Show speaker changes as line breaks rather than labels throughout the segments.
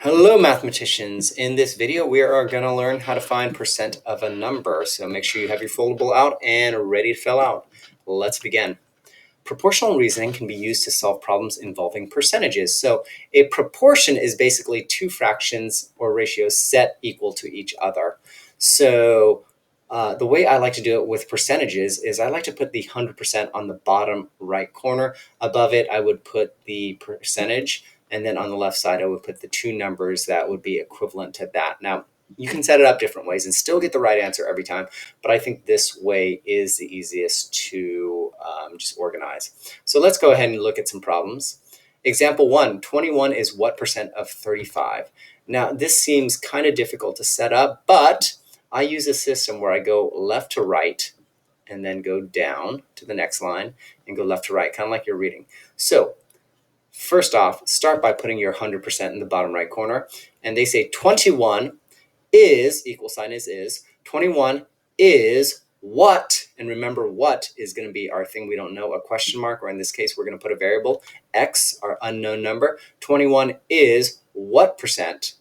Hello mathematicians. In this video we are going to learn how to find percent of a number. So make sure you have your foldable out and ready to fill out. Let's begin. Proportional reasoning can be used to solve problems involving percentages. So a proportion is basically two fractions or ratios set equal to each other. So the way I like to do it with percentages is I like to put the 100% on the bottom right corner. Above it, I would put the percentage. And then on the left side, I would put the two numbers that would be equivalent to that. Now, you can set it up different ways and still get the right answer every time, but I think this way is the easiest to just organize. So let's go ahead and look at some problems. Example 1, 21 is what percent of 35? Now, this seems kind of difficult to set up, but I use a system where I go left to right and then go down to the next line and go left to right, kind of like you're reading. So first off, start by putting your 100% in the bottom right corner. And they say 21 is, equal sign is, 21 is what? And remember, what is going to be our thing we don't know, a question mark, or in this case, we're going to put a variable, x, our unknown number. 21 is what percent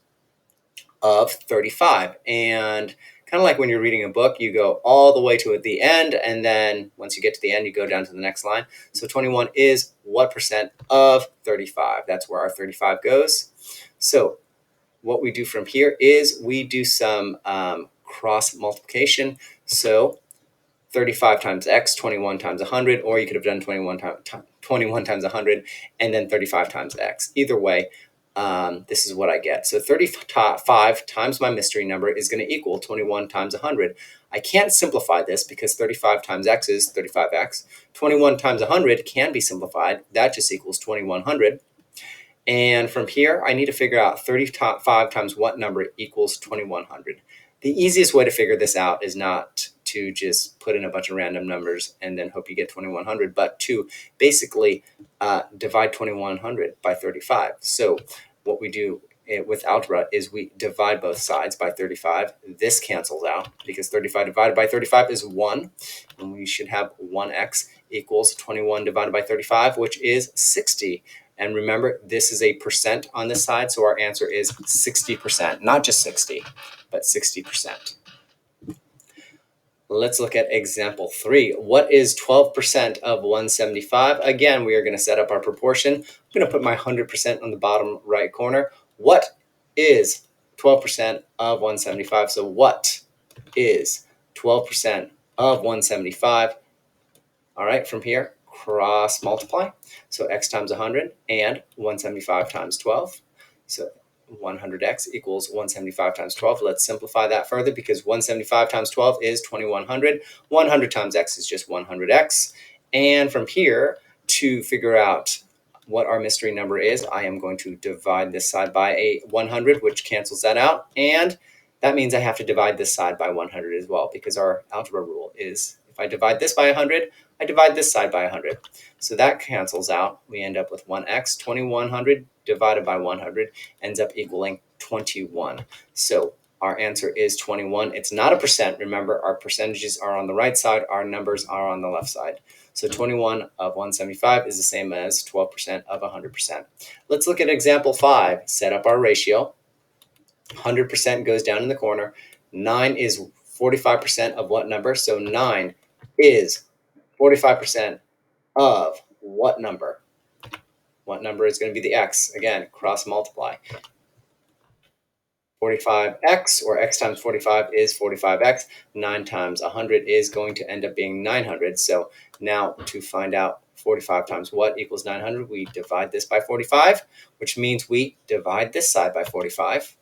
of 35? And kind of like when you're reading a book, you go all the way to the end, and then once you get to the end, you go down to the next line. So 21 is what percent of 35? That's where our 35 goes. So what we do from here is we do some cross multiplication. So 35 times x, 21 times 100, or you could have done 21 times 100 and then 35 times x. Either way, this is what I get. So 35 times my mystery number is going to equal 21 times 100. I can't simplify this because 35 times x is 35x. 21 times 100 can be simplified. That just equals 2100. And from here, I need to figure out 35 times what number equals 2100. The easiest way to figure this out is not to just put in a bunch of random numbers and then hope you get 2100, but to basically divide 2100 by 35. So what we do with algebra is we divide both sides by 35. This cancels out because 35 divided by 35 is 1. And we should have 1x equals 21 divided by 35, which is 60. And remember, this is a percent on this side, so our answer is 60%, not just 60, but 60%. Let's look at example 3. What is 12% of 175? Again, we are going to set up our proportion. I'm going to put my 100% on the bottom right corner. What is 12% of 175? So what is 12% of 175? All right, from here, cross multiply. So x times 100 and 175 times 12. So 100x equals 175 times 12. Let's simplify that further because 175 times 12 is 2100. 100 times x is just 100x. And from here, to figure out what our mystery number is, I am going to divide this side by a 100, which cancels that out. And that means I have to divide this side by 100 as well, because our algebra rule is if I divide this by 100, I divide this side by 100. So that cancels out. We end up with 1x. 2100 divided by 100 ends up equaling 21. So our answer is 21. It's not a percent. Remember, our percentages are on the right side. Our numbers are on the left side. So 21 of 175 is the same as 12% of 100%. Let's look at example 5. Set up our ratio. 100% goes down in the corner. 9 is 45% of what number? So 9 is 45% of what number? What number is going to be the x? Again, cross multiply. 45x, or x times 45 is 45x. 9 times 100 is going to end up being 900. So now to find out 45 times what equals 900, we divide this by 45, which means we divide this side by 45.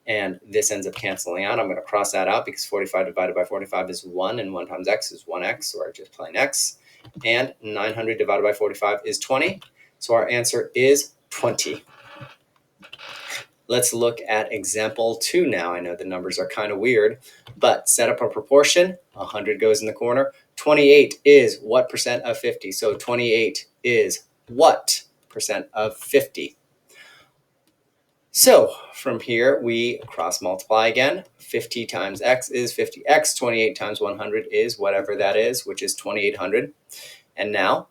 And this ends up canceling out. I'm going to cross that out because 45 divided by 45 is 1, and 1 times x is 1x, or just plain x. And 900 divided by 45 is 20. So our answer is 20. Let's look at example 2 now. I know the numbers are kind of weird, but set up a proportion. 100 goes in the corner. 28 is what percent of 50? So 28 is what percent of 50? So from here, we cross multiply again. 50 times x is 50x. 28 times 100 is whatever that is, which is 2800. And now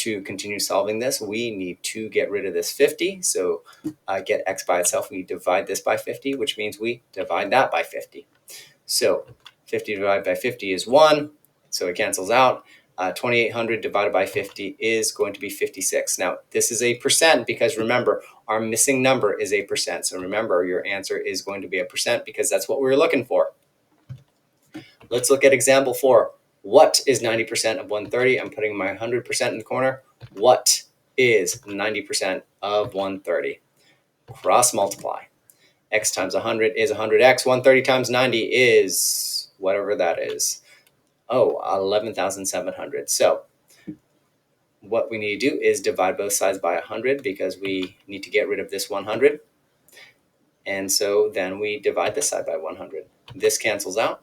To continue solving this, we need to get rid of this 50. So get x by itself, we divide this by 50, which means we divide that by 50. So 50 divided by 50 is 1, so it cancels out. 2,800 divided by 50 is going to be 56. Now, this is a percent because remember, our missing number is a percent. So remember, your answer is going to be a percent because that's what we're looking for. Let's look at example 4. What is 90% of 130? I'm putting my 100% in the corner. What is 90% of 130? Cross multiply. X times 100 is 100x. 130 times 90 is whatever that is. 11,700. So what we need to do is divide both sides by 100 because we need to get rid of this 100. And so then we divide this side by 100. This cancels out.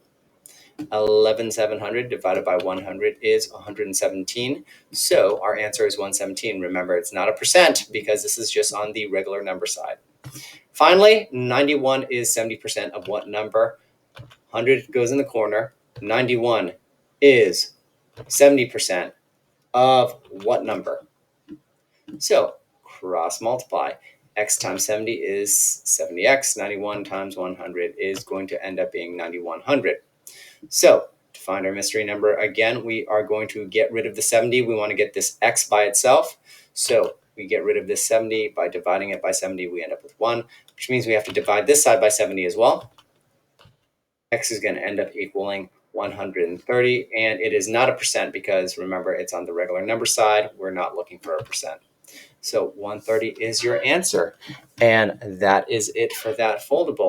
11,700 divided by 100 is 117. So our answer is 117. Remember, it's not a percent because this is just on the regular number side. Finally, 91 is 70% of what number? 100 goes in the corner. 91 is 70% of what number? So cross multiply. X times 70 is 70x. 91 times 100 is going to end up being 9100. So to find our mystery number, again, we are going to get rid of the 70. We want to get this x by itself. So we get rid of this 70 by dividing it by 70. We end up with 1, which means we have to divide this side by 70 as well. X is going to end up equaling 130, and it is not a percent because remember, it's on the regular number side. We're not looking for a percent. So 130 is your answer. And that is it for that foldable.